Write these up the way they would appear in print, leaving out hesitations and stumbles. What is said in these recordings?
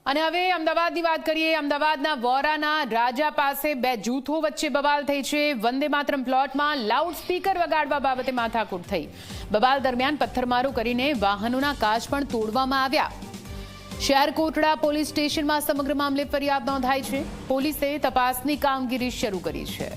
અને હવે અમદાવાદની વાત કરીએ। અમદાવાદના વોરાના રાજા પાસે બે જૂથો વચ્ચે બબાલ થઈ છે। વંદે માતરમ પ્લોટમાં લાઉડ સ્પીકર વગાડવા બાબતે માથાકૂટ થઈ। બબાલ દરમિયાન પથ્થરમારો કરીને વાહનોના કાચ પણ તોડવામાં આવ્યા। શહેર કોટડા પોલીસ સ્ટેશનમાં સમગ્ર મામલે ફરિયાદ નોંધાઈ છે। પોલીસે તપાસની કામગીરી શરૂ કરી છે।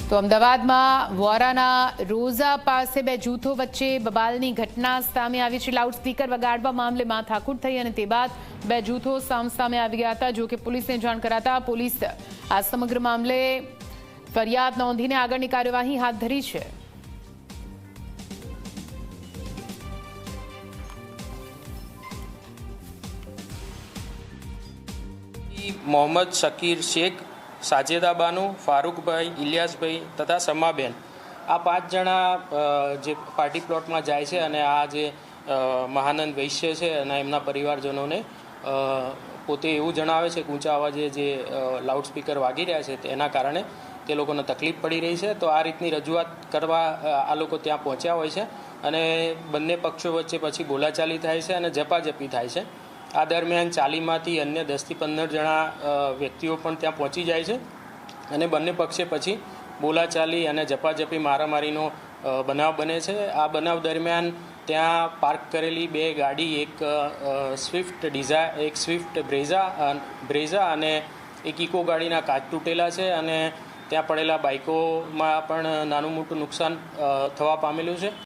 તો અમદાવાદમાં વોરાના રોઝા પાસે બે જૂથો વચ્ચે બબાલની ઘટના સામે આવી છે। લાઉડ સ્પીકર વગાડવા મામલે માથાકૂટ થઈ અને તે બાદ બે જૂથો સામસામે આવી ગયા હતા। જો કે પોલીસને જાણ કરાતા પોલીસ આ સમગ્ર મામલે ફરિયાદ નોંધીને આગળની કાર્યવાહી હાથ ધરી છે। मोहम्मद शकीर शेख, साजेदा बानू, फारूकभाई, इलियासभाई तथा समाबेन आ 5 जणा जे पार्टी प्लॉट में जाए छे अने आ जे महानंद वैश्य है अने एमना परिवारजनों पोते एवुं जणावे छे ऊंचा अवाजे जे लाउड स्पीकर वागी रह्या छे तेना कारणे ते लोकोने तकलीफ पड़ी रही है। तो आ रीतनी रजूआत करवा आ लोको त्यां पहोंच्या होय छे अने बंने पक्षों वच्चे पछी बोलाचाली थाय छे अने झपाझपी थाय छे। आ दरमियान चालीमांथी अन्य 10 થી 15 जणा व्यक्तिओ पण त्यां पहोंची जाय छे अने बंने पक्षे पछी बोलाचाली अने झपाझपी मारामारीनो बनाव बने छे। आ बनाव दरमियान त्यां पार्क करेली 2 गाड़ी, एक स्विफ्ट ब्रेजा अने एक इको गाड़ीना काच तूटेला छे अने त्यां पड़ेला बाइकोमां पण नानुं मोटुं नुकसान थवा पामेलुं छे।